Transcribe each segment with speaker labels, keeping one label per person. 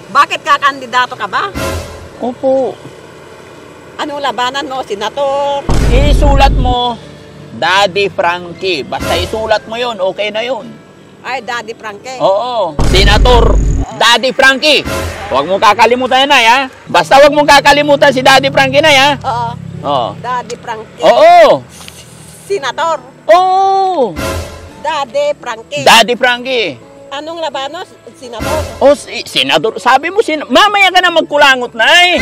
Speaker 1: Bakit kakandidato ka ba?
Speaker 2: Opo.
Speaker 1: Anong labanan mo, senator?
Speaker 2: Isulat mo, Daddy Frankie. Basta isulat mo yun, okay na yun.
Speaker 1: Ay, Daddy Frankie.
Speaker 2: Oo, Senator Daddy Frankie. Huwag mong kakalimutan yan, Nay, ha? Basta huwag mong kakalimutan si Daddy Frankie, Nay, ha?
Speaker 1: Oo.
Speaker 2: Oo.
Speaker 1: Daddy Frankie.
Speaker 2: Oo.
Speaker 1: Senator.
Speaker 2: Oo.
Speaker 1: Daddy Frankie.
Speaker 2: Daddy Frankie.
Speaker 1: Anong labanan, senator?
Speaker 2: Oh, Senador. Sabi mo, mamaya ka na magkulangot, Nay.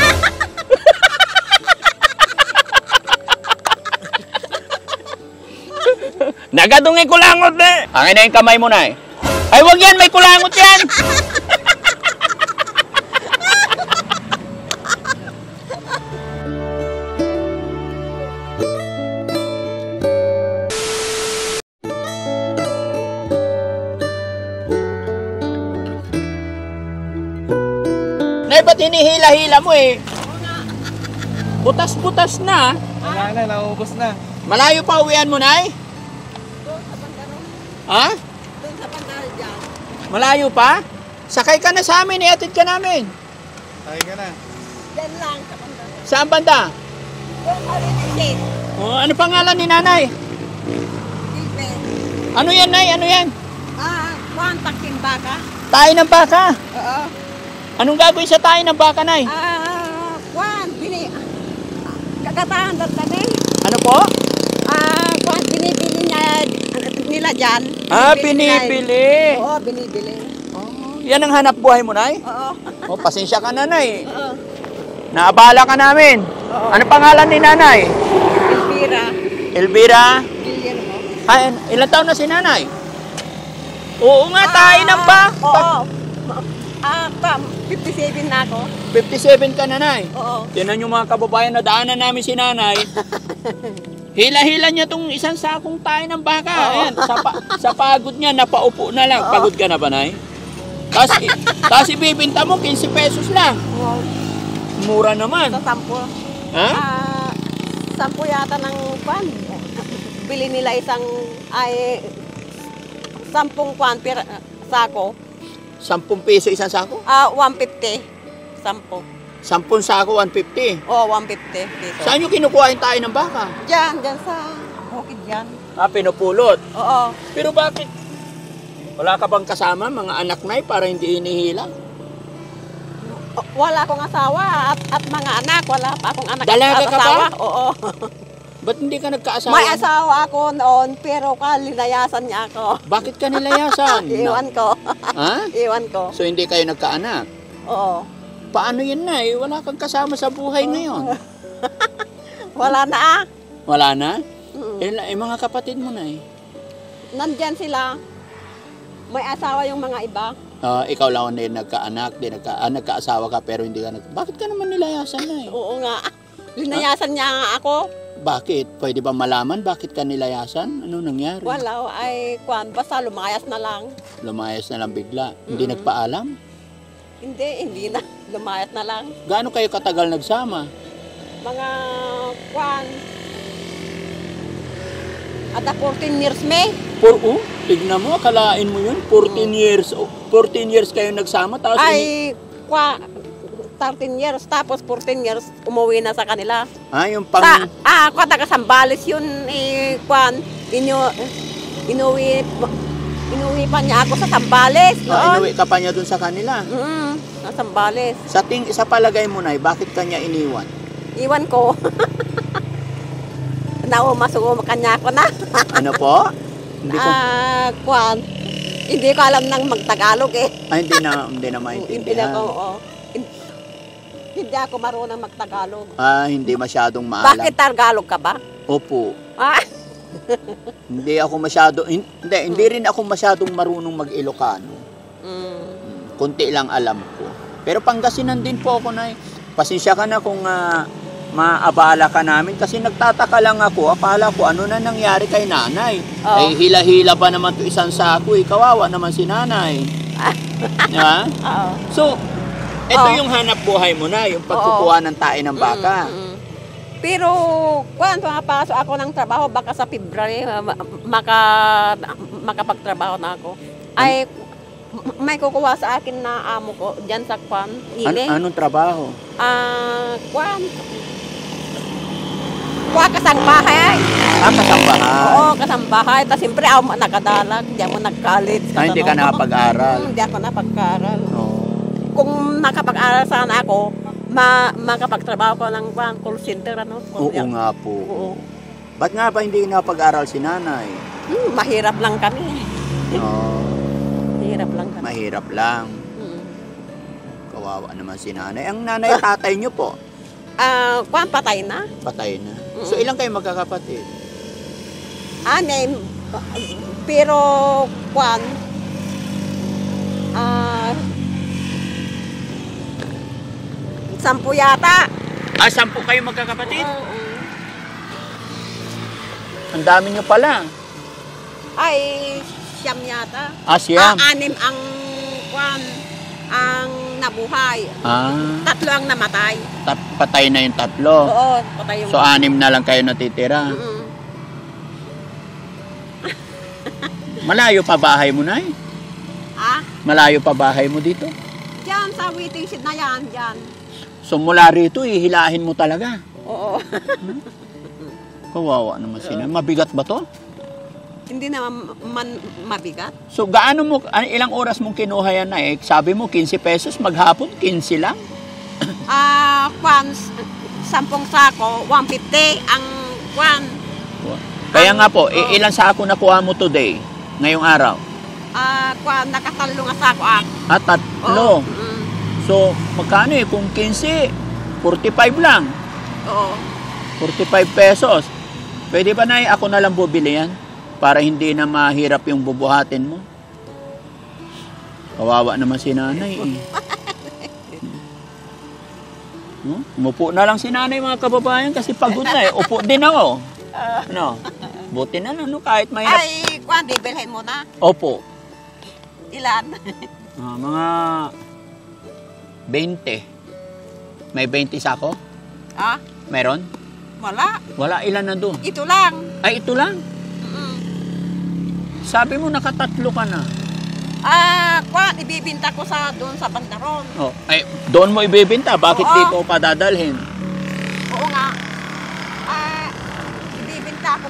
Speaker 2: Nagadungi kulangot na. Angin na yung kamay mo, Nay. Ay, wag yan. May kulangot yan. Nay, ba't hinihila-hila mo eh? Butas-butas na.
Speaker 3: Wala na, naubos na.
Speaker 2: Malayo pa uwian mo, Nay?
Speaker 1: Doon sa Pandaron.
Speaker 2: Ha?
Speaker 1: Doon sa Pandaron dyan.
Speaker 2: Malayo pa? Sakay ka na sa amin, iatid ka namin.
Speaker 3: Sakay ka na.
Speaker 1: Diyan lang sa Pandaron.
Speaker 2: Saan banda?
Speaker 1: Doon sa Rinensit.
Speaker 2: Oh, ano pangalan ni Nanay?
Speaker 1: Gilbert.
Speaker 2: Ano yan, Nay? Ano yan?
Speaker 1: Juan Taksin Baka.
Speaker 2: Tayo ng baka.
Speaker 1: Oo.
Speaker 2: Anong gagawin sa tayo ng baka, Nay?
Speaker 1: Juan, kagatahan dagdagan.
Speaker 2: Ano po?
Speaker 1: Juan, binibili nila dyan.
Speaker 2: Binibili.
Speaker 1: Oo, binibili.
Speaker 2: Oh, yan ang hanap buhay mo, Nay?
Speaker 1: Oo.
Speaker 2: Oh, pasensya ka na, Nay.
Speaker 1: Oo.
Speaker 2: Naabala ka namin.
Speaker 1: Oo.
Speaker 2: Ano pangalan ni Nanay?
Speaker 1: Elvira.
Speaker 2: Elvira.
Speaker 1: Guillermo.
Speaker 2: Ay, ilang taon na si Nanay? Oo nga, tayo ng baka.
Speaker 1: Oo. 57 na ako.
Speaker 2: 57 ka na, Nay.
Speaker 1: Oo.
Speaker 2: Tinan yung mga kababayan na daanan namin si Nanay. Hila-hila niya tong isang sakong tayo ng baka. Ayan, sa pagod niya, napaupo na lang. Pagod ka na ba, Nay? Tapos ibibinta mo, 15 pesos lang. Mura naman.
Speaker 1: Sa 10.
Speaker 2: Ha?
Speaker 1: 10 yata ng kwan. Bili nila isang 10 kwan per sako.
Speaker 2: 10 peso isang sako?
Speaker 1: 150. 10.
Speaker 2: 10 sako, 150.
Speaker 1: Oo, 150 dito.
Speaker 2: Saan nyo kinukuha yung tayo ng baka?
Speaker 1: Diyan sa bukid dyan.
Speaker 2: Pinupulot.
Speaker 1: Oo.
Speaker 2: Pero bakit? Wala ka bang kasama, mga anak, Nay, para hindi hinihila?
Speaker 1: Wala akong asawa at mga anak. Wala pa akong anak
Speaker 2: Dalaga
Speaker 1: at
Speaker 2: ka
Speaker 1: asawa.
Speaker 2: ba?
Speaker 1: Oo.
Speaker 2: Ba't hindi ka nagkaasawa?
Speaker 1: May asawa ako noon, pero linayasan niya ako.
Speaker 2: Bakit ka nilayasan?
Speaker 1: Iwan ko.
Speaker 2: Ha?
Speaker 1: Iwan ko.
Speaker 2: So hindi kayo nagkaanak?
Speaker 1: Oo.
Speaker 2: Paano yun, Nay? Wala kang kasama sa buhay ngayon.
Speaker 1: Wala na
Speaker 2: Wala na?
Speaker 1: Mm.
Speaker 2: Mga kapatid mo, Nay?
Speaker 1: Nandyan sila. May asawa yung mga iba.
Speaker 2: Ikaw lang din nagkaanak, nagkaasawa ka pero hindi ka Bakit ka naman nilayasan, Nay?
Speaker 1: Oo nga. Linayasan niya nga ako.
Speaker 2: Bakit? Pwede ba malaman bakit ka nilayasan? Ano nangyari?
Speaker 1: Wala, basta lumayas na lang.
Speaker 2: Lumayas na lang bigla. Hindi nagpaalam?
Speaker 1: Hindi na. Lumayas na lang.
Speaker 2: Gaano kayo katagal nagsama?
Speaker 1: Mga ada 14 years may.
Speaker 2: Tignan mo, akalain mo yun. 14 years. 14 yeyears kayo nagsama. Tapos
Speaker 1: 13 years. Tapos 14 years, umuwi na sa kanila.
Speaker 2: yung pang...
Speaker 1: Taga Sambales yun, inuwi pa niya ako sa Sambales.
Speaker 2: inuwi ka pa niya dun sa kanila.
Speaker 1: Sa Sambales.
Speaker 2: Sa palagay mo, Nay, bakit kanya iniwan?
Speaker 1: Iwan ko. Naumasugo kanya ako na.
Speaker 2: Ano po? Hindi ko...
Speaker 1: Hindi ko alam nang magtagalog eh.
Speaker 2: hindi na maintindihan.
Speaker 1: Hindi ako marunong magtagalog.
Speaker 2: Hindi masyadong maalam.
Speaker 1: Bakit Tagalog ka ba?
Speaker 2: Opo. Hindi rin ako masyadong marunong mag-Ilocano. Kunti lang alam ko. Pero Pangasinan din po ako, Nay. Pasensya ka na kung maabala ka namin kasi nagtataka lang ako. Akala ko ano na nangyari kay Nanay. Ay hila-hila ba naman to isang sako? Kawawa naman si Nanay. Diba? So, ito yung hanap buhay mo na, yung pagkukuha ng tae ng baka.
Speaker 1: Pero, kung mapasok ako ng trabaho, baka sa February, makapagtrabaho na ako. May kukuha sa akin na amo ko dyan sa kwan. Ile.
Speaker 2: Anong trabaho?
Speaker 1: Kwan. Kuha kasangbahay.
Speaker 2: Kasambahay.
Speaker 1: Oo, kasangbahay. Tapos siyempre ako nakadalag. Hindi ako nag-college.
Speaker 2: Hindi ka nakapag-aral.
Speaker 1: Hindi ako napag-aral.
Speaker 2: Oo.
Speaker 1: Kung nakapag-aral sana ako, makapagtrabaho ko ng call center. Ano?
Speaker 2: Oo nga po.
Speaker 1: Oo.
Speaker 2: Ba't nga ba hindi napag-aral si nanay?
Speaker 1: Mahirap lang kami.
Speaker 2: Oo.
Speaker 1: Mahirap lang kami.
Speaker 2: Mahirap lang. Kawawa naman si nanay. Ang nanay tatay niyo po,
Speaker 1: Kwan, patay na.
Speaker 2: patay na. So ilang kayo magkakapatid?
Speaker 1: Anim. Pero, kwan, 10 yata.
Speaker 2: 10 kayo magkakapatid? Ang dami niyo pala.
Speaker 1: Ay, siyam yata.
Speaker 2: Siyam.
Speaker 1: 6 ang, kwan, ang nabuhay. 3 ang namatay.
Speaker 2: Patay na yung 3.
Speaker 1: Oo, patay yung...
Speaker 2: So 6 na lang kayo natitira. Malayo pa bahay mo, Nay? Malayo pa bahay mo dito?
Speaker 1: Diyan, sa waiting shed na yan, diyan.
Speaker 2: So mula rito, ihilahin mo talaga.
Speaker 1: Oo.
Speaker 2: Kawawa naman sila. Mabigat ba to?
Speaker 1: Hindi naman mabigat.
Speaker 2: So gaano mo, ilang oras mong kinuha yan na Sabi mo 15 pesos, maghapon 15 lang?
Speaker 1: Kwan, 10 sako, 150 ang kwan.
Speaker 2: Kaya nga po, ilang sako nakuha mo today, ngayong araw?
Speaker 1: Kwan, nakatalo nga sako ah.
Speaker 2: 3.
Speaker 1: Oo.
Speaker 2: So magkano kung 15, 45 lang.
Speaker 1: Oo.
Speaker 2: 45 pesos. Pwede ba na ako na lang bubili yan? Para hindi na mahirap yung bubuhatin mo. Kawawa naman si nanay Umupo na lang si nanay mga kababayan kasi pagod na Upo din ako. Ano? Buti na lang kahit mahirap.
Speaker 1: Ay, kwan, bibilhin mo na.
Speaker 2: Opo.
Speaker 1: Ilan?
Speaker 2: Mga 20. May 20 sako? Meron?
Speaker 1: Wala.
Speaker 2: Wala, ilan na doon?
Speaker 1: Ito lang.
Speaker 2: Ay, ito lang? Sabi mo nakatatlo ka na.
Speaker 1: Kwan, ibibinta ko doon sa bandaron.
Speaker 2: Ay, doon mo ibibinta. Bakit
Speaker 1: Oo.
Speaker 2: dito pa dadalhin?
Speaker 1: Oo nga. Ibibinta ko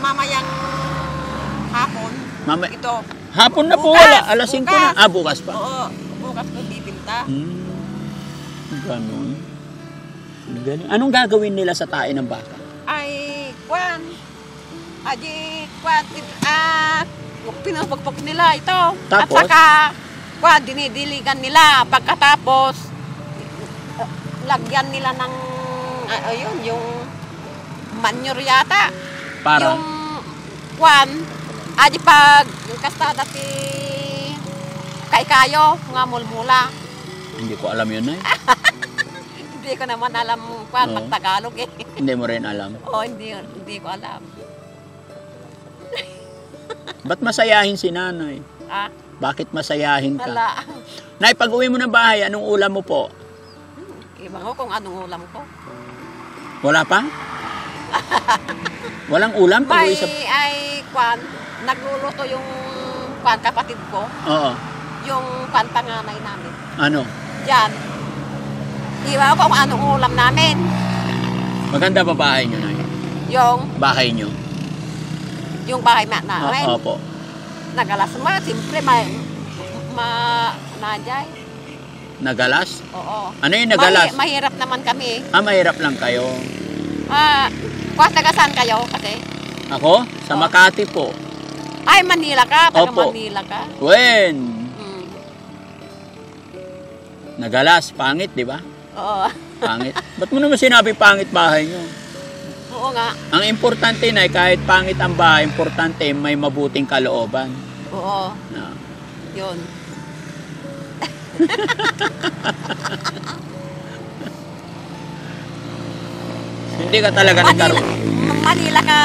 Speaker 1: mamayang hapon. Ito.
Speaker 2: Hapon na po,
Speaker 1: Bukas,
Speaker 2: wala. Alas 5 na.
Speaker 1: bukas.
Speaker 2: Bukas pa.
Speaker 1: Oo, bukas ko bibinta.
Speaker 2: Ganon. Ganon. Anong gagawin nila sa tae ng baka?
Speaker 1: Ay, kwan. Kwan, pinapagpag nila ito.
Speaker 2: Tapos?
Speaker 1: At saka, kwan, dinidiligan nila. Pagkatapos, lagyan nila ng, ayun, yung manure yata.
Speaker 2: Para?
Speaker 1: Yung, kwan, pag kastada ti kayo, nga mulmula.
Speaker 2: Hindi ko alam yun, Nay.
Speaker 1: Hindi ko naman alam kwan,
Speaker 2: Oo.
Speaker 1: mag-Tagalog eh.
Speaker 2: Hindi mo rin alam.
Speaker 1: Oo, hindi ko alam.
Speaker 2: Ba't masayahin si nanay? Bakit masayahin ka?
Speaker 1: Wala.
Speaker 2: Nay, pag uwi mo ng bahay, anong ulam mo po?
Speaker 1: Ibang ko kung anong ulam ko.
Speaker 2: Wala pa? Walang ulam pag uwi sa...
Speaker 1: Kwan, nagluluto yung kwan, kapatid ko.
Speaker 2: Oo.
Speaker 1: Yung kwan, panganay namin.
Speaker 2: Ano?
Speaker 1: Diyan. Iwan ko kung anong ulam namin.
Speaker 2: Maganda ba bahay nyo, Nay?
Speaker 1: Yung
Speaker 2: Bahay nyo?
Speaker 1: bahay namin.
Speaker 2: Opo.
Speaker 1: Nagalas mo, siyempre nandiyan.
Speaker 2: Nagalas?
Speaker 1: Oo.
Speaker 2: Ano yung nagalas?
Speaker 1: Mahirap naman kami.
Speaker 2: Mahirap lang kayo.
Speaker 1: Kwan, taga saan kayo kasi?
Speaker 2: Ako? Sa Makati po.
Speaker 1: Ay, Manila ka. Taga
Speaker 2: Opo.
Speaker 1: Manila ka.
Speaker 2: When? Nagalas. Pangit, di ba?
Speaker 1: Oo.
Speaker 2: Pangit. Ba't mo naman sinabi pangit bahay nyo?
Speaker 1: Oo nga.
Speaker 2: Ang importante na kahit pangit ang bahay, importante may mabuting kalooban.
Speaker 1: Oo.
Speaker 2: No.
Speaker 1: Yun.
Speaker 2: Hindi ka talaga nagkaroon.
Speaker 1: Manila ka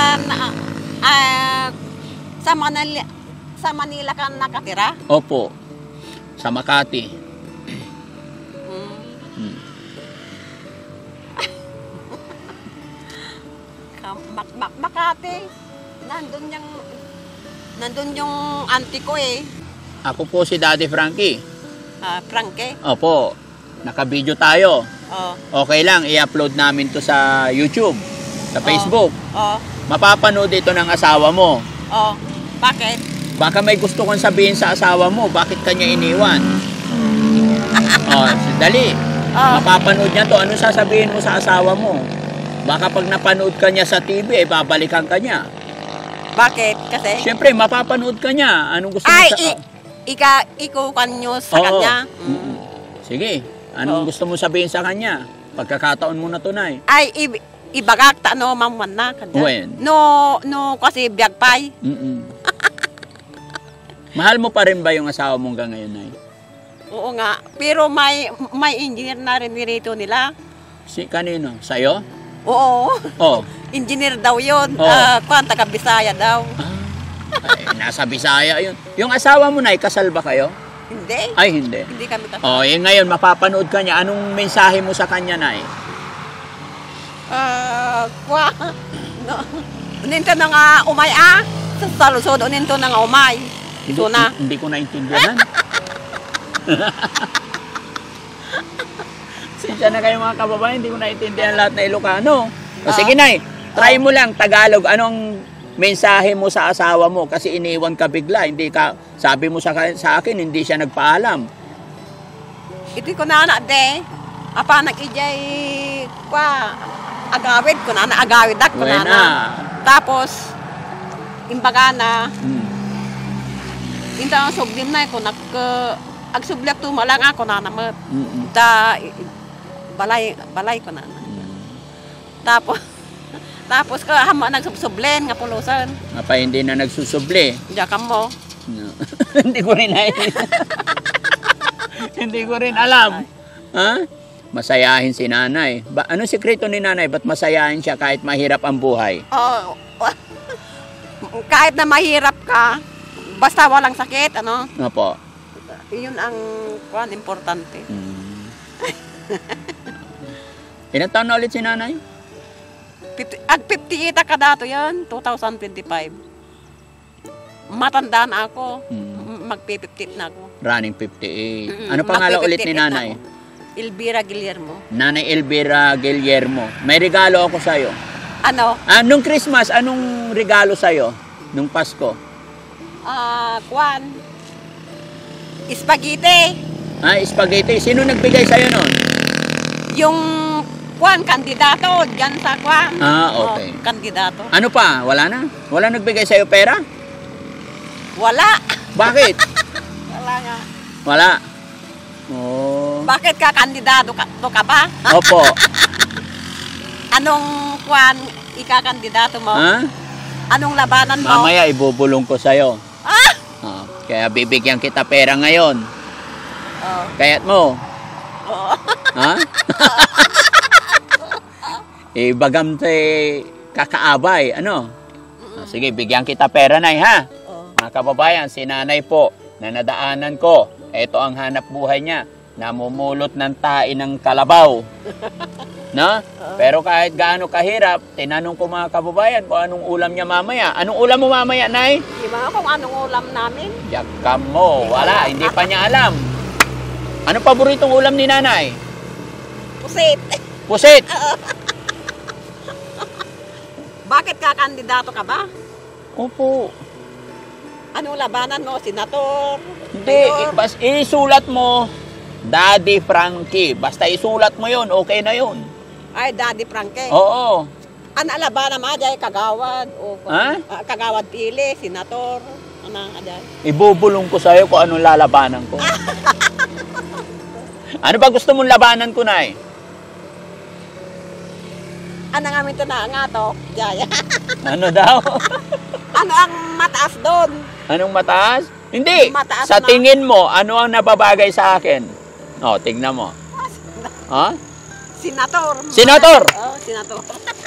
Speaker 1: sa Manila ka nakatira?
Speaker 2: Opo. Sa Makati.
Speaker 1: Makati. Nandun yung auntie ko eh.
Speaker 2: Ako po si Daddy Frankie.
Speaker 1: Frankie.
Speaker 2: Opo, naka-video tayo.
Speaker 1: Oh.
Speaker 2: Okay lang, i-upload namin to sa YouTube, sa Facebook.
Speaker 1: Oh.
Speaker 2: Mapapanood ito ng asawa mo.
Speaker 1: Oh. Bakit?
Speaker 2: Baka may gusto kong sabihin sa asawa mo, bakit kanya iniwan? Oh, dali.
Speaker 1: Oh.
Speaker 2: Mapapanood niya to. Anong sasabihin mo sa asawa mo? Baka pag napanood ka niya sa TV, babalikan ka niya.
Speaker 1: Bakit? Kasi?
Speaker 2: Siyempre, mapapanood ka niya. Anong gusto mo
Speaker 1: Ay,
Speaker 2: sa...
Speaker 1: ikukan nyo sa
Speaker 2: Oo.
Speaker 1: kanya.
Speaker 2: Sige, anong gusto mo sabihin sa kanya? Pagkakataon mo na tunay.
Speaker 1: Ay, ibagak ta no mamuan na kanya.
Speaker 2: When?
Speaker 1: No, kasi biyag pay.
Speaker 2: Mahal mo pa rin ba yung asawa mo hanggang ngayon, Nay?
Speaker 1: Oo nga. Pero may engineer na rin nirito nila.
Speaker 2: Si kanino? Sa'yo?
Speaker 1: Oo.
Speaker 2: Oh.
Speaker 1: Engineer daw yun.
Speaker 2: Oo.
Speaker 1: Kuwan, taga Bisaya daw.
Speaker 2: Ay, nasa Bisaya yun. Yung asawa mo, Nay, kasal ba kayo?
Speaker 1: Hindi.
Speaker 2: Ay, hindi.
Speaker 1: Hindi kami kasama.
Speaker 2: Oh, ngayon, mapapanood ka niya. Anong mensahe mo sa kanya, Nay?
Speaker 1: No. Uninto na nga umay sa lusod, uninto na nga umay. Ito na.
Speaker 2: Hindi ko naintindihan. Sinsya na kayo mga kababayan, hindi ko naintindihan lahat na Ilocano. O sige, Nay, try mo lang Tagalog. Anong mensahe mo sa asawa mo? Kasi iniwan ka bigla. Hindi ka, sabi mo sa akin, hindi siya nagpaalam.
Speaker 1: Ito ko na de. Apa nag-ijay agawid ko na agawid ako na. Tapos imbaga na inta ang sugdim na ko agsublak tu malang ako na namat. Da balay ko na. Tapos ka hama nagsublen nga pulusan.
Speaker 2: Apa hindi na nagsusuble?
Speaker 1: Diya ka mo.
Speaker 2: No. Hindi ko rin hindi ko rin alam. Ha? Masayahin si nanay. Anong sikreto ni nanay? Ba't masayahin siya kahit mahirap ang buhay?
Speaker 1: Oh, kahit na mahirap ka, basta walang sakit, ano?
Speaker 2: Opo.
Speaker 1: Yun ang importante.
Speaker 2: Ilang taon na ulit si nanay?
Speaker 1: 58 ka dato yan, 2025. Matandaan ako. Magpi-50 na ako.
Speaker 2: Running 58. Ano pangalan ulit ni nanay?
Speaker 1: Elvira Guillermo.
Speaker 2: Nanay Elvira Guillermo. May regalo ako sa'yo.
Speaker 1: Ano?
Speaker 2: Nung Christmas, anong regalo sa'yo? Nung Pasko?
Speaker 1: Spaghetti.
Speaker 2: Spaghetti. Sino nagbigay sa'yo nun?
Speaker 1: Yung kandidato dyan sa
Speaker 2: okay.
Speaker 1: Kandidato.
Speaker 2: Ano pa? Wala na? Wala nagbigay sa'yo pera?
Speaker 1: Wala.
Speaker 2: Bakit?
Speaker 1: Wala nga.
Speaker 2: Wala. Oh.
Speaker 1: Bakit ka kandidato ka ba?
Speaker 2: Opo.
Speaker 1: Anong ika-kandidato mo?
Speaker 2: Ha?
Speaker 1: Anong labanan mo?
Speaker 2: Mamaya ibubulong ko sa'yo. Kaya bibigyan kita pera ngayon. Kaya't mo. Ha? Bagam kakaabay. Ano? Sige, bigyan kita pera, Nay, ha? Mga kababayan, si nanay po na nadaanan ko. Ito ang hanap buhay niya. Namumulot ng tae ng kalabaw. No? Pero kahit gaano kahirap, tinanong ko mga kababayan kung anong ulam niya mamaya. Anong ulam mo mamaya, Nay?
Speaker 1: Di ba kung anong ulam namin?
Speaker 2: Yakam mo. Wala, hindi pa niya alam. Ano paboritong ulam ni nanay?
Speaker 1: Pusit.
Speaker 2: Pusit.
Speaker 1: Bakit ka kandidato ka ba?
Speaker 2: Opo.
Speaker 1: Anong labanan mo? Senator?
Speaker 2: Hindi, isulat mo, Daddy Frankie. Basta isulat mo yun, okay na yun.
Speaker 1: Ay, Daddy Frankie.
Speaker 2: Oo.
Speaker 1: Ano labanan mo dyan? Kagawad? O, kagawad pili, senator? Ano dyan?
Speaker 2: Ibubulong ko sa'yo kung anong lalabanan ko. Ano ba gusto mong labanan ko, Nay?
Speaker 1: Ano nga minto na nga to? Jaya.
Speaker 2: Ano daw?
Speaker 1: Ano ang mataas doon?
Speaker 2: Anong mataas? Hindi.
Speaker 1: Mataas
Speaker 2: Sa
Speaker 1: na.
Speaker 2: tingin mo, ano ang nababagay sa akin? Tingnan mo. Ha?
Speaker 1: Senator.
Speaker 2: Senator.
Speaker 1: Senator.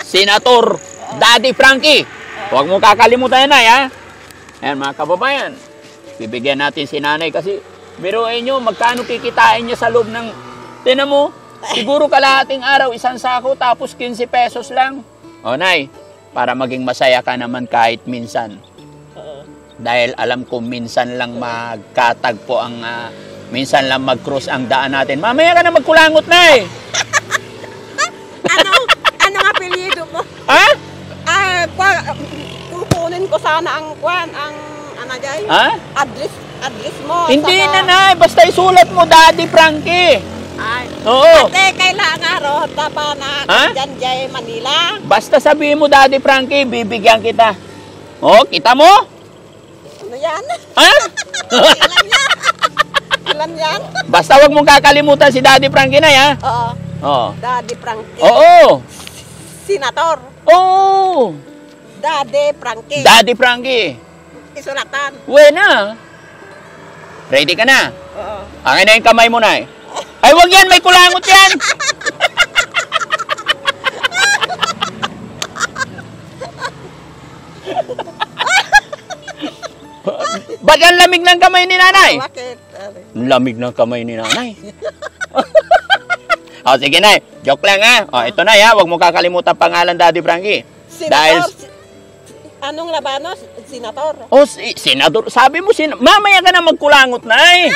Speaker 2: Senator Daddy Frankie. Huwag mo kakalimutan yan, Nay, ha? Ayan, mga kababayan. Bibigyan natin si nanay kasi biruin nyo, magkano kikitain niya sa loob ng... Tinan mo, siguro kalahating araw, isang sako, tapos 15 pesos lang. Nay, para maging masaya ka naman kahit minsan. Dahil alam ko minsan lang magkatagpo ang, minsan lang mag-cross ang daan natin. Mamaya ka na magkulangot na eh.
Speaker 1: Ano nga apelyido mo?
Speaker 2: Ha?
Speaker 1: Kukunin ko sana ang ano dyan?
Speaker 2: Ha?
Speaker 1: Address mo.
Speaker 2: Hindi
Speaker 1: sa-
Speaker 2: na, Nay. Basta isulat mo, Daddy Frankie.
Speaker 1: Ay.
Speaker 2: Oo.
Speaker 1: Ate, kailangan rota pa na
Speaker 2: Ha?
Speaker 1: dyan Manila.
Speaker 2: Basta sabihin mo, Daddy Frankie, bibigyan kita. Oh, kita mo?
Speaker 1: Ano yan?
Speaker 2: Ha?
Speaker 1: Ilan yan? Ilan yan?
Speaker 2: Basta wag mong kakalimutan si Daddy Frankie na, ha?
Speaker 1: Oo.
Speaker 2: Oo.
Speaker 1: Daddy Frankie.
Speaker 2: Oo.
Speaker 1: Senator.
Speaker 2: Oo.
Speaker 1: Daddy Frankie.
Speaker 2: Daddy Frankie.
Speaker 1: Isulatan.
Speaker 2: Wena. Ready ka na?
Speaker 1: Oo.
Speaker 2: Akin na yung kamay mo, Nay. Ay, wag yan. May kulangot yan. Ba't ang lamig ng kamay ni Nanay?
Speaker 1: Bakit?
Speaker 2: Ang lamig ng kamay ni Nanay. O, sige, Nay. Joke lang, ha? O, ito, Nay, ha? Huwag mo kakalimutan pangalan, Daddy Frankie.
Speaker 1: Senator.
Speaker 2: Dahil,
Speaker 1: Anong labano? Senator.
Speaker 2: oh, senador. Sabi mo, mamaya ka na magkulangot, Nay.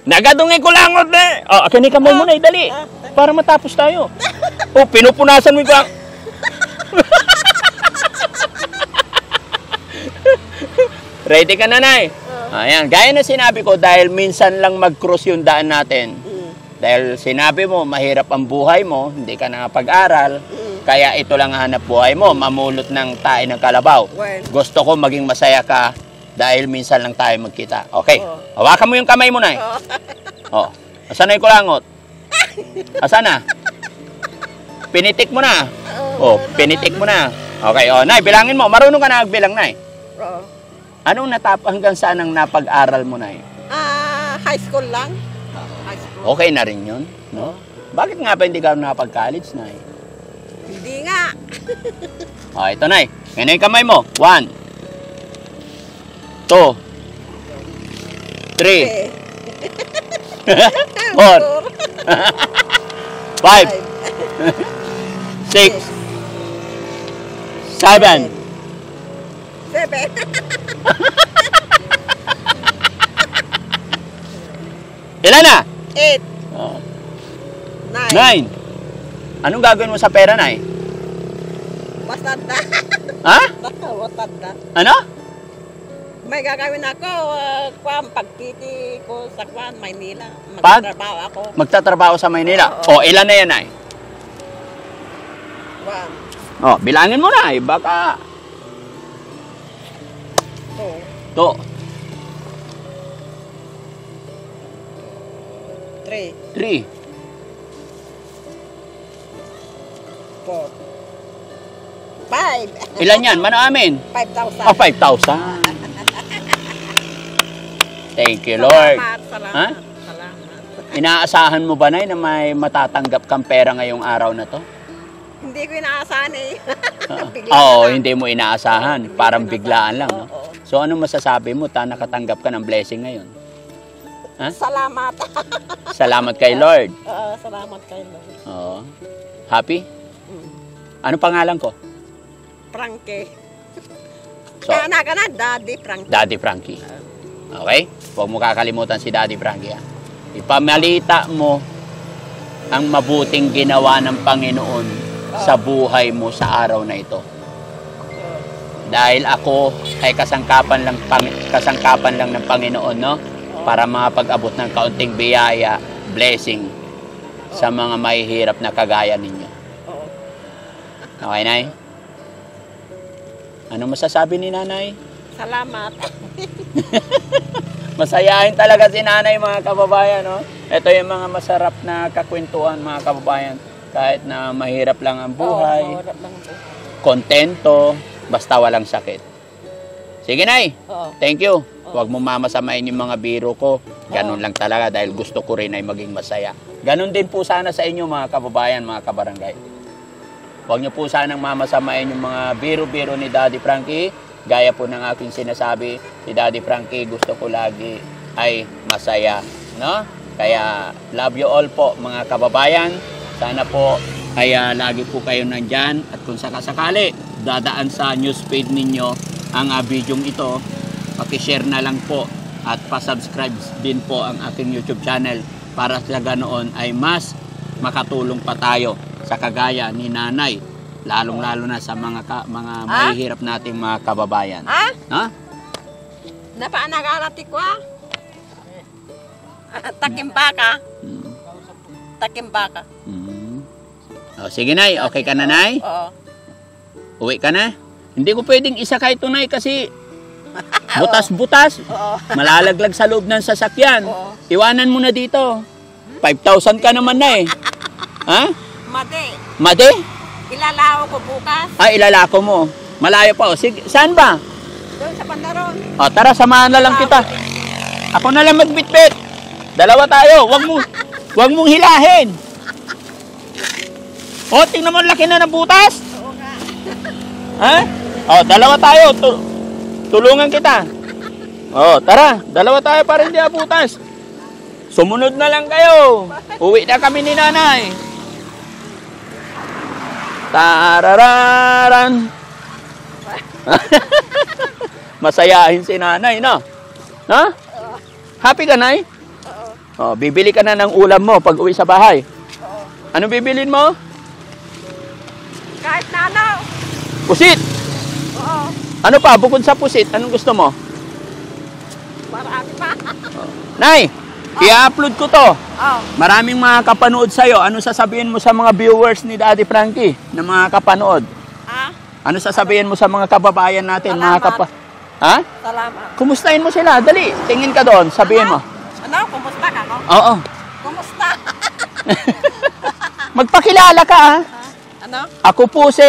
Speaker 2: Nagadungay kulangot, na. O, akin yung kamay mo, Nay. Dali. Para matapos tayo. O, pinupunasan mo yung kulangot. Ready ka na, Nay? Ayan, gaya na sinabi ko, dahil minsan lang mag-cross yung daan natin. Dahil sinabi mo, mahirap ang buhay mo, hindi ka nakapag-aral, kaya ito lang hanap buhay mo, mamulot ng tae ng kalabaw.
Speaker 1: Well.
Speaker 2: Gusto ko maging masaya ka dahil minsan lang tayo magkita. Okay,
Speaker 1: Oo.
Speaker 2: hawakan mo yung kamay mo, Nay. Oh, asan na yung kulangot? Asan na? Pinitik mo na. Oh, pinitik mo na. Okay, oh, Nay, bilangin mo. Marunong ka na magbilang, Nay.
Speaker 1: Oo.
Speaker 2: Anong hanggang saan ang napag-aral mo, Nay?
Speaker 1: High school lang. High school.
Speaker 2: Okay na rin yun, no? Bakit nga ba hindi ka nakapag-college, Nay?
Speaker 1: Hindi nga.
Speaker 2: Oh, ito, Nay. Ngayon yung kamay mo. 1, 2, 3, 4, 5, 6, 7.
Speaker 1: 7.
Speaker 2: Ilan na?
Speaker 1: 8.
Speaker 2: Oh,
Speaker 1: 9.
Speaker 2: 9. Anong gagawin mo sa pera, Nay?
Speaker 1: Matanda.
Speaker 2: Ha?
Speaker 1: Matanda.
Speaker 2: Ano?
Speaker 1: May gagawin ako, pagtiti ko sa Maynila.
Speaker 2: Pag?
Speaker 1: Magtatrabaho ako.
Speaker 2: Magtatrabaho sa Maynila.
Speaker 1: Oo.
Speaker 2: O, ilan na yan, Nay?
Speaker 1: 1,
Speaker 2: O, bilangin mo na, eh. Baka...
Speaker 1: 2,
Speaker 2: 2,
Speaker 1: 3,
Speaker 2: 3,
Speaker 1: 4, 5.
Speaker 2: ilan yan? Mano amin?
Speaker 1: 5,000.
Speaker 2: O, 5,000. Thank you, Lord.
Speaker 1: Salamat.
Speaker 2: Ha?
Speaker 1: Salamat.
Speaker 2: Inaasahan mo ba, Nay, na may matatanggap kang pera ngayong araw na to?
Speaker 1: Hindi ko inaasahan eh. Bigla
Speaker 2: Oo,
Speaker 1: na.
Speaker 2: hindi mo inaasahan. Parang biglaan lang, no?
Speaker 1: Oo.
Speaker 2: So, ano masasabi mo? Nakatanggap ka ng blessing ngayon. Ha?
Speaker 1: Salamat.
Speaker 2: Salamat kay Lord.
Speaker 1: Salamat kayo. Lord.
Speaker 2: Oo. Happy?
Speaker 1: Mm.
Speaker 2: Ano pangalan ko?
Speaker 1: Frankie.
Speaker 2: So,
Speaker 1: Kana ka na, Daddy Frankie.
Speaker 2: Daddy Frankie. Okay? Huwag mo kakalimutan si Daddy Frankie, ha? Ipamalita mo ang mabuting ginawa ng Panginoon sa buhay mo sa araw na ito. Dahil ako ay kasangkapan lang ng Panginoon, no? Para makapag-abot ng kaunting biyaya, blessing sa mga mahihirap na kagaya ninyo.
Speaker 1: Oo.
Speaker 2: Okay, Nay? Ano masasabi ni Nanay?
Speaker 1: Salamat.
Speaker 2: Masayahin talaga si Nanay, mga kababayan, no? Ito yung mga masarap na kakwentuhan, mga kababayan. Kahit na mahirap lang ang buhay,
Speaker 1: Oo, harap lang po.
Speaker 2: kontento, basta walang sakit. Sige, Nay.
Speaker 1: Oo.
Speaker 2: Thank you. Huwag mo mamasamain yung mga biro ko. Ganun lang talaga dahil gusto ko rin ay maging masaya. Ganun din po sana sa inyo, mga kababayan, mga kabarangay. Huwag niyo po sanang mamasamain yung mga biro-biro ni Daddy Frankie. Gaya po ng aking sinasabi, si Daddy Frankie gusto ko lagi ay masaya, no? Kaya love you all po, mga kababayan. Sana po Kaya lagi po kayo nandyan at kung sakasakali dadaan sa newsfeed ninyo ang bidyong ito, pakishare na lang po at pasubscribe din po ang aking YouTube channel para sa ganoon ay mas makatulong pa tayo sa kagaya ni Nanay, lalong-lalo na sa mga mahihirap nating mga kababayan. Ha?
Speaker 1: Napaanagalati ko Takimbaka. Takimbaka.
Speaker 2: O, sige, Nay. Okay ka na, Nay?
Speaker 1: Oo.
Speaker 2: Uwi ka na? Hindi ko pwedeng isakay ito, Nay, kasi butas-butas.
Speaker 1: Oo.
Speaker 2: Malalaglag sa loob ng sasakyan.
Speaker 1: Oo.
Speaker 2: Iwanan mo na dito. 5,000 ka naman na eh. Ha?
Speaker 1: Made.
Speaker 2: Made?
Speaker 1: Ilalao ko bukas.
Speaker 2: Ilalako mo. Malayo pa. O, sige. Saan ba?
Speaker 1: Doon sa Pandaron.
Speaker 2: O, tara, samahan na lang kita. Ako na lang magbitbit. Dalawa tayo. Wag mong hilahin. O, tingnan mo, laki na ng butas.
Speaker 1: Oo nga.
Speaker 2: Ha? O, dalawa tayo. Tulungan kita. O, tara. Dalawa tayo para hindi abutas. Sumunod na lang kayo. Uwi na kami ni Nanay. Tarararan. Masayahin si Nanay, no? Ha? Happy ka, Nay? O, bibili ka na ng ulam mo pag uwi sa bahay. Ano bibilin mo?
Speaker 1: Kahit na ano.
Speaker 2: Pusit.
Speaker 1: Oo.
Speaker 2: Ano pa? Bukod sa pusit, anong gusto mo?
Speaker 1: Marami pa.
Speaker 2: Nay, i-upload ko to.
Speaker 1: Oo.
Speaker 2: Maraming mga kapanood sa'yo. Ano sasabihin mo sa mga viewers ni Daddy Frankie na mga kapanood? Ano sasabihin mo sa mga kababayan natin?
Speaker 1: Salamat.
Speaker 2: Ha?
Speaker 1: Salamat.
Speaker 2: Kumustahin mo sila. Dali, tingin ka doon. Sabihin mo.
Speaker 1: Ano? Kumusta ka, no?
Speaker 2: Oo.
Speaker 1: Kumusta?
Speaker 2: Magpakilala ka, ha?
Speaker 1: Ano?
Speaker 2: Ako po si...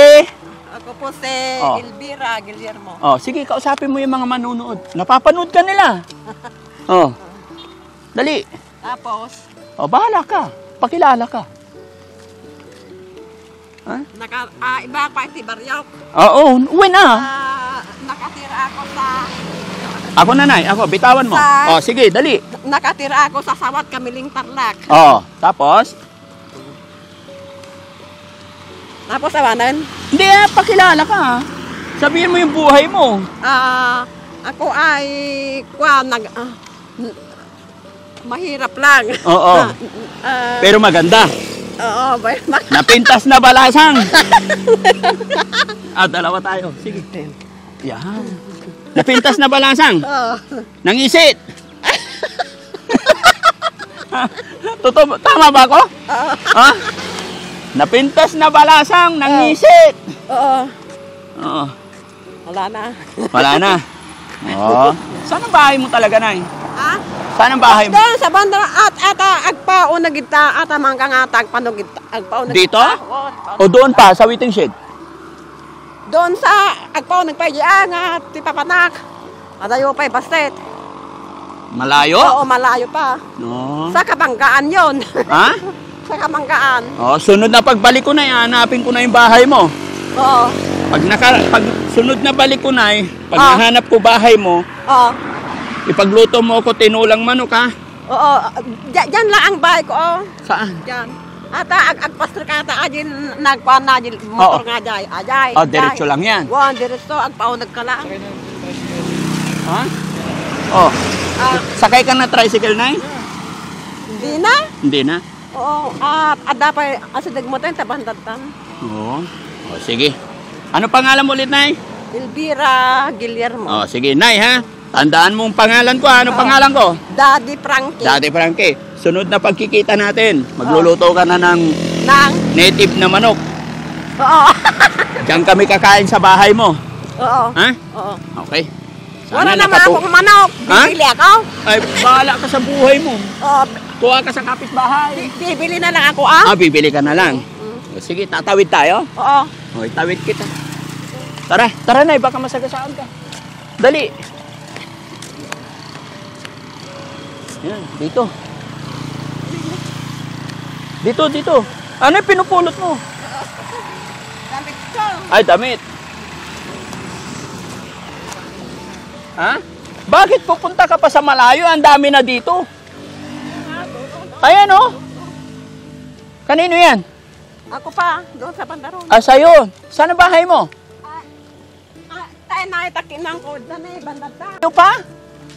Speaker 1: Ako po si Elvira Guillermo.
Speaker 2: Oh, sige, kausapin mo yung mga manunood. Napapanood ka nila. Oh. Dali.
Speaker 1: Tapos,
Speaker 2: Oh, bahala ka. Pakilala ka. Ha?
Speaker 1: iba pa si Baryok.
Speaker 2: Oo, uwi na.
Speaker 1: Nakatira ako sa...
Speaker 2: Ako, Nanay. Ako, bitawan mo.
Speaker 1: Sa-
Speaker 2: Oh, sige, dali.
Speaker 1: Nakatira ako sa Sawat Kamiling Tarlac.
Speaker 2: Oh, tapos?
Speaker 1: Tapos awanan,
Speaker 2: Hindi, pakilala ka, ha? Sabihin mo yung buhay mo.
Speaker 1: ako ay mahirap lang.
Speaker 2: Oo. Pero maganda.
Speaker 1: Oo,
Speaker 2: Napintas na balasang. Dalawa tayo. Sige. Yan. Napintas na balasang.
Speaker 1: Oo.
Speaker 2: Nangisit. Totoo, tama ba ako? Ha? Napintas na balasang, nangisit.
Speaker 1: Oo.
Speaker 2: Oo.
Speaker 1: Wala na.
Speaker 2: Wala na. Oo. Saan ang bahay mo talaga, Nay?
Speaker 1: Ha?
Speaker 2: Saan ang bahay mo?
Speaker 1: Doon sa banda agpao na gita mangkang agpano gita agpao na
Speaker 2: Dito?
Speaker 1: Oo,
Speaker 2: O doon pa, sa waiting shed?
Speaker 1: doon sa agpao nagpaya nga tipapanak. Adayo pa bastet.
Speaker 2: Malayo?
Speaker 1: Oo, malayo pa.
Speaker 2: No.
Speaker 1: Sa Kabanggaan 'yon.
Speaker 2: Ha?
Speaker 1: Sa Kabanggaan.
Speaker 2: Oh, sunod na pagbalik ko na, hanapin ko na yung bahay mo.
Speaker 1: Oo.
Speaker 2: Pag sunod na balik ko na, pag nahanap ko bahay mo,
Speaker 1: Oo.
Speaker 2: ipagluto mo ako tinulang manok, ha?
Speaker 1: Oo. Diyan lang ang bahay ko. Oh.
Speaker 2: Saan?
Speaker 1: Diyan. Ata agpastor ka ata ajin nagkuan na ajin motor nga jay. Ajay.
Speaker 2: Oh, diretso lang yan.
Speaker 1: Wan diretso agpao nagkalaan.
Speaker 2: Ha? Oh, sakay ka na tricycle, Nay?
Speaker 1: Hindi na.
Speaker 2: Hindi na?
Speaker 1: Oo. Ada pa asidag mo tayo tabandatan.
Speaker 2: Oo. Oh, sige. Ano pangalan mo ulit, Nay?
Speaker 1: Elvira Guillermo.
Speaker 2: Oh, sige, Nay, ha? Tandaan mo ang pangalan ko, ha? Anong pangalan ko?
Speaker 1: Daddy Frankie.
Speaker 2: Daddy Frankie. Sunod na pagkikita natin, magluluto ka na ng
Speaker 1: Nang.
Speaker 2: native na manok.
Speaker 1: Oo.
Speaker 2: Diyan kami kakain sa bahay mo.
Speaker 1: Oo.
Speaker 2: Ha?
Speaker 1: Oo.
Speaker 2: Okay.
Speaker 1: Wala naman akong manok.
Speaker 2: Ha?
Speaker 1: Bibili ako.
Speaker 2: Ay, bahala ka sa buhay mo.
Speaker 1: Oo.
Speaker 2: Kuha ka sa kapitbahay.
Speaker 1: Bibili na lang ako
Speaker 2: Bibili ka na lang. Sige, tatawid tayo.
Speaker 1: Oo.
Speaker 2: O, itawid kita. Tara na, baka masagasaan ka. Dali. Yan, dito. Dito. Ano yung pinupulot mo?
Speaker 1: Damit ko.
Speaker 2: Ay, damit. Ha? Bakit pupunta ka pa sa malayo? Ang dami na dito. Ayan, oh. Kanino yan?
Speaker 1: Ako pa, doon sa bandaron.
Speaker 2: Ah, sa'yo. Saan ang bahay mo?
Speaker 1: Tayo na itakinan ko, dyan eh, bandata.
Speaker 2: Sa'yo pa?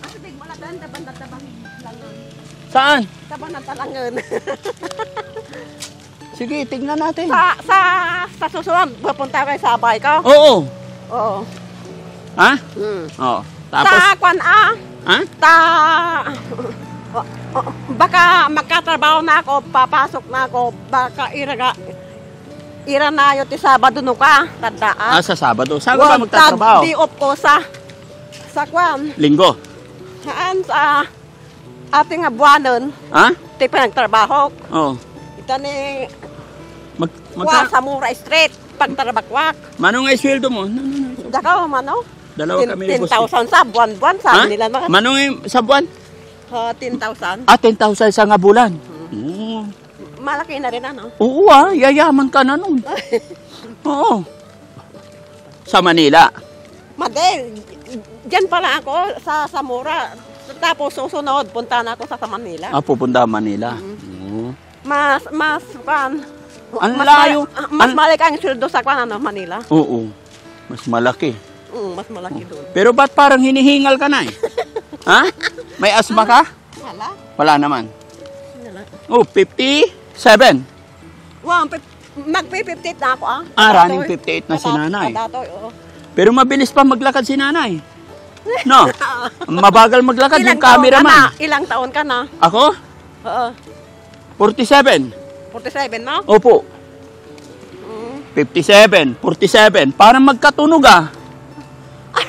Speaker 1: Kasi big mo na dyan, bandata langan.
Speaker 2: Saan?
Speaker 1: Sa bandata langan.
Speaker 2: Sige, tignan natin.
Speaker 1: sa susunod, pupunta kayo sa bahay ko?
Speaker 2: Oo.
Speaker 1: Oo.
Speaker 2: Ha?
Speaker 1: Hmm.
Speaker 2: Oo. Tapos?
Speaker 1: Sa kwan
Speaker 2: Ha?
Speaker 1: Baka magkatrabaho na ako, papasok na ako, baka ira na yun ti Sabado no ka, tandaan.
Speaker 2: Sa Sabado. Saan ka ba magtatrabaho?
Speaker 1: Di off ko sa kwan.
Speaker 2: Linggo.
Speaker 1: Saan sa ating buwanan,
Speaker 2: Ha?
Speaker 1: ti pinagtrabaho.
Speaker 2: Oo.
Speaker 1: Ito ni
Speaker 2: Magka...
Speaker 1: sa Mura Street, pagtrabakwak.
Speaker 2: Manong ay sweldo mo? No.
Speaker 1: Dakaw, mano?
Speaker 2: Dalawa kami ni Boss.
Speaker 1: 10,000 sa buwan-buwan, sabi nila mga.
Speaker 2: Manong ay sa buwan?
Speaker 1: 10,000.
Speaker 2: 10,000 sa nga bulan. Oo.
Speaker 1: Malaki na rin ano?
Speaker 2: Oo yayaman ka na nun. Oo. Sa Manila.
Speaker 1: Madel, dyan pala ako sa Mura. Tapos susunod, punta na ako sa Manila.
Speaker 2: Pupunta Manila. Oo.
Speaker 1: Mas,
Speaker 2: Ang layo.
Speaker 1: Mas malaki ang sweldo sa Manila.
Speaker 2: Oo. Mas malaki.
Speaker 1: Mas malaki doon.
Speaker 2: Pero ba't parang hinihingal ka na eh? Ha? May asma ka?
Speaker 1: Wala.
Speaker 2: Wala naman.
Speaker 1: Wala.
Speaker 2: 57.
Speaker 1: Mag-58 na ako
Speaker 2: Running 58 na si nanay.
Speaker 1: Datoy, oo.
Speaker 2: Pero mabilis pa maglakad si nanay. No? Mabagal maglakad yung
Speaker 1: taon
Speaker 2: cameraman.
Speaker 1: ka na? Ilang taon ka na?
Speaker 2: Ako?
Speaker 1: Oo.
Speaker 2: 47.
Speaker 1: 47 na?
Speaker 2: Opo. 57, 47. Parang magkatunog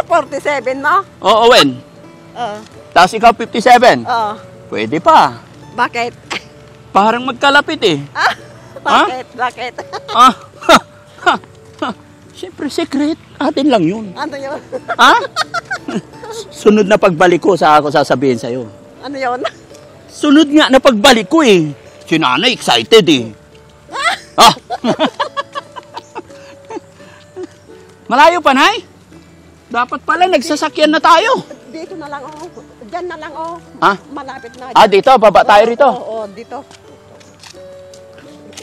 Speaker 1: 47 na?
Speaker 2: Oo, Wen.
Speaker 1: Oo.
Speaker 2: Tapos ikaw 57.
Speaker 1: Oo.
Speaker 2: Pwede pa.
Speaker 1: Bakit?
Speaker 2: Parang magkalapit eh.
Speaker 1: Bakit?
Speaker 2: Siyempre, secret. Atin lang yun.
Speaker 1: Ano yun?
Speaker 2: Sunod na pagbalik ko, ako sasabihin sa'yo.
Speaker 1: Ano yun?
Speaker 2: Sunod nga na pagbalik ko eh. Si nanay excited eh. Malayo pa, Nay? Dapat pala nagsasakyan na tayo.
Speaker 1: Dito na lang Diyan na lang Malapit na.
Speaker 2: Dito, baba tayo rito.
Speaker 1: Oo, dito.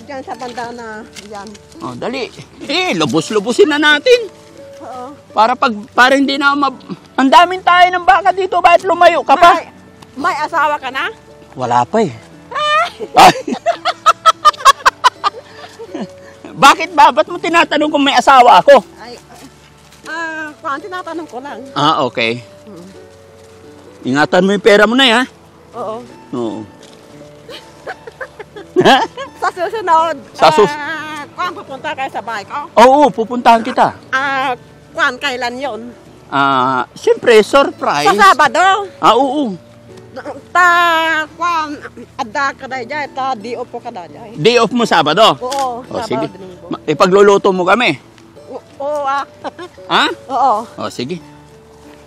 Speaker 1: Diyan sa banda na, diyan.
Speaker 2: Dali. Lubos-lubusin na natin.
Speaker 1: Oo.
Speaker 2: Para hindi na ang daming tayo ng baka dito. Bakit lumayo ka pa?
Speaker 1: May asawa ka na?
Speaker 2: Wala pa eh. Ay. Bakit ba? Ba't mo tinatanong kung may asawa ako?
Speaker 1: Tinatanong ko lang.
Speaker 2: Okay. Ingatan mo yung pera mo na ha?
Speaker 1: Oo.
Speaker 2: Oo.
Speaker 1: Sa susunod, pupunta kayo sa bahay ko?
Speaker 2: Oo, pupuntahan kita.
Speaker 1: Kailan yun?
Speaker 2: Siyempre, surprise.
Speaker 1: Sa Sabado?
Speaker 2: Oo.
Speaker 1: Adda ka na dyan, di off ko ka na dyan.
Speaker 2: Day off mo Sabado?
Speaker 1: Oo,
Speaker 2: sige.
Speaker 1: Sabado.
Speaker 2: Ipagluluto mo kami.
Speaker 1: Oo,
Speaker 2: Ha?
Speaker 1: Oo.
Speaker 2: Sige.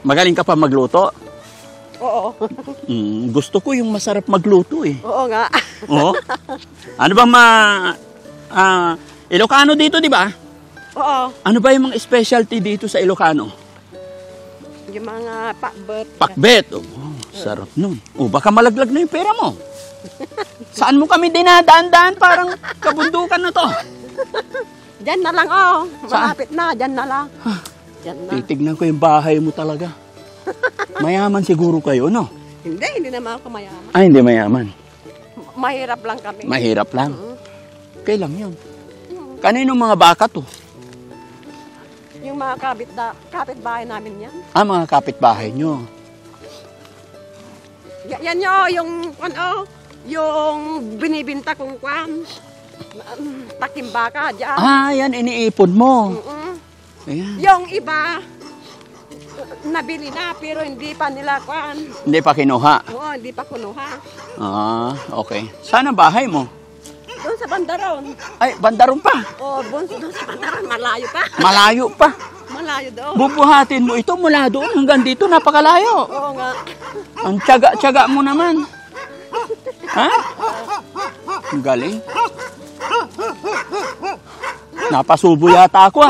Speaker 2: Magaling ka pa magluto?
Speaker 1: Oo.
Speaker 2: Gusto ko yung masarap magluto eh.
Speaker 1: Oo nga.
Speaker 2: Oo. Ano ba Ilocano dito, di ba?
Speaker 1: Oo.
Speaker 2: Ano ba yung mga specialty dito sa Ilocano?
Speaker 1: Yung mga pakbet.
Speaker 2: Pakbet. Sarap nun. Baka malaglag na yung pera mo. Saan mo kami dinadaan-daan? Parang kabundukan na to.
Speaker 1: Diyan na lang, malapit na, diyan na lang. Diyan na.
Speaker 2: Titignan ko yung bahay mo talaga. Mayaman siguro kayo, no?
Speaker 1: Hindi naman ako mayaman.
Speaker 2: Hindi mayaman.
Speaker 1: Mahirap lang kami.
Speaker 2: Mahirap lang. Okay lang yun. Kanino mga baka to?
Speaker 1: Yung mga kapitbahay namin yan.
Speaker 2: Mga kapitbahay nyo.
Speaker 1: Yan yung binibinta kong kwan. Takimbaka dyan.
Speaker 2: Yan iniipon mo. Ayan.
Speaker 1: Yung iba, nabili na pero hindi pa nila kwan.
Speaker 2: Hindi pa kinuha.
Speaker 1: Oo, hindi pa kunuha.
Speaker 2: Okay. Saan ang bahay mo?
Speaker 1: Doon sa Bandaron.
Speaker 2: Ay, Bandaron pa.
Speaker 1: Doon sa Bandaron, malayo pa.
Speaker 2: Malayo pa.
Speaker 1: Malayo doon.
Speaker 2: Bubuhatin mo ito mula doon hanggang dito, napakalayo.
Speaker 1: Oo nga.
Speaker 2: Ang tiyaga-tiyaga mo naman. Ha? Ang galing. Napasubo yata ako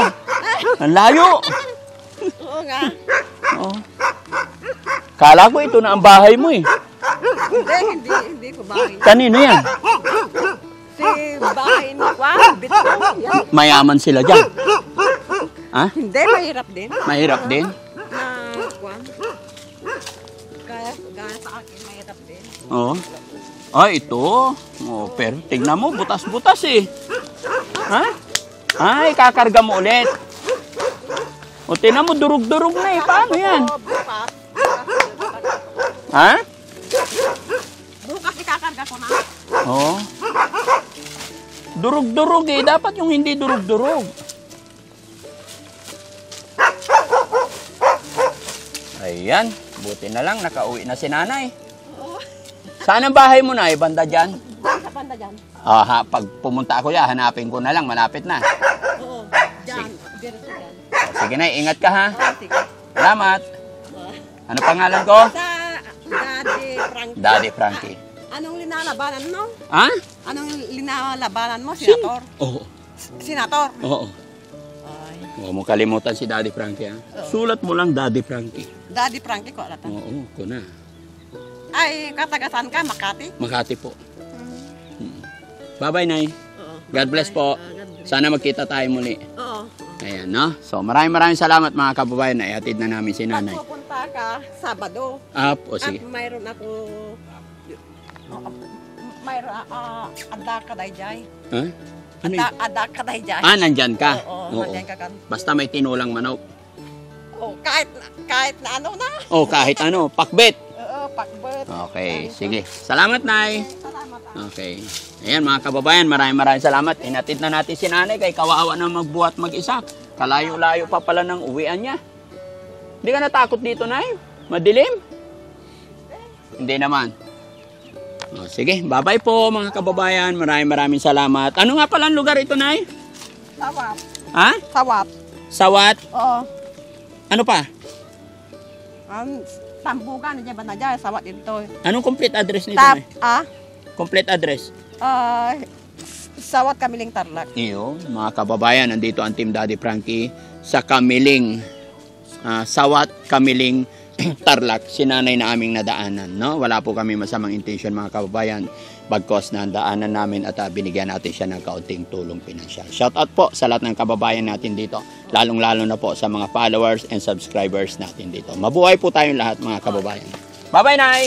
Speaker 2: Ang layo.
Speaker 1: Oo nga.
Speaker 2: Kala ko ito na ang bahay mo eh.
Speaker 1: Hindi ko bahay.
Speaker 2: Kanino yan?
Speaker 1: Si bahay ni Juan, Bito. Yan.
Speaker 2: Mayaman sila dyan. Ha?
Speaker 1: Hindi, mahirap din.
Speaker 2: Mahirap din?
Speaker 1: Na Juan. Gaya sa akin, mahirap din.
Speaker 2: Oo. Ay, ito. Oh, pero tignan mo, butas-butas eh. Ha? Ay, kakarga mo ulit. O, tignan mo, durug-durug na eh. Paano yan?
Speaker 1: Bukas.
Speaker 2: Ha?
Speaker 1: Bukas ikakarga ko na.
Speaker 2: Oo. Durug-durug eh. Dapat yung hindi durug-durug. Ayan. Buti na lang, nakauwi na si nanay.
Speaker 1: Oo.
Speaker 2: Saan ang bahay mo na? Banda dyan?
Speaker 1: Sa banda dyan.
Speaker 2: Aha, pag pumunta ako yan, hanapin ko na lang. Malapit na.
Speaker 1: Oo. Dyan. Diretso dyan.
Speaker 2: Sige na, ingat ka ha.
Speaker 1: Oo, sige.
Speaker 2: Salamat. Ano pangalan ko?
Speaker 1: Sa Daddy Frankie.
Speaker 2: Daddy Frankie.
Speaker 1: Anong linalabanan mo?
Speaker 2: Ha?
Speaker 1: Anong linalabanan mo, Senator?
Speaker 2: Oo.
Speaker 1: Senator?
Speaker 2: Oo.
Speaker 1: Ay.
Speaker 2: Huwag mo kalimutan si Daddy Frankie ha. Sulat mo lang Daddy Frankie.
Speaker 1: Daddy Frankie ko alatan.
Speaker 2: Oo, ko na.
Speaker 1: Ay, katagasan ka, Makati?
Speaker 2: Makati po. Bye-bye, Nay.
Speaker 1: Oo.
Speaker 2: God bless po.
Speaker 1: God bless.
Speaker 2: Sana magkita tayo muli.
Speaker 1: Oo.
Speaker 2: Ayan, no? So, maraming salamat mga kababayan na ihatid na namin si
Speaker 1: Pag
Speaker 2: Nanay.
Speaker 1: pupunta ka, Sabado.
Speaker 2: O sige.
Speaker 1: At mayroon ako... mayroon, ada ka dayjay.
Speaker 2: Ha? Ano yun?
Speaker 1: Ada ka dayjay.
Speaker 2: Nandyan ka?
Speaker 1: Oo, nandiyan ka kan.
Speaker 2: Basta may tinulang manok.
Speaker 1: Oo, kahit na ano na.
Speaker 2: Kahit ano, pakbet.
Speaker 1: Oo, pakbet.
Speaker 2: Okay, sige. Salamat, Nay.
Speaker 1: Salamat.
Speaker 2: Okay. Ayan mga kababayan, maraming salamat. Inatid na natin si nanay kay kawawa na magbuhat mag-isa. Kalayo-layo pa pala ng uwian niya. Hindi ka natakot dito, Nay? Madilim? Hindi naman. Sige, bye-bye po mga kababayan. Maraming salamat. Ano nga pala ang lugar ito, Nay?
Speaker 1: Sawat.
Speaker 2: Ha?
Speaker 1: Sawat.
Speaker 2: Sawat?
Speaker 1: Oo.
Speaker 2: Ano pa?
Speaker 1: Tambugan, nandiyan ba na dyan? Sawat dito.
Speaker 2: Anong complete address nito, Nay? Complete address?
Speaker 1: Sawat Kamiling Tarlac.
Speaker 2: Iyo, mga kababayan, nandito ang Team Daddy Frankie sa Kamiling, Sawat, Kamiling, Tarlac, sinanay na aming nadaanan. No? Wala po kami masamang intention mga kababayan, bagkos na daanan namin at binigyan natin siya ng kaunting tulong pinansyal. Shout out po sa lahat ng kababayan natin dito, lalong-lalo na po sa mga followers and subscribers natin dito. Mabuhay po tayong lahat mga kababayan. Bye-bye, Nay!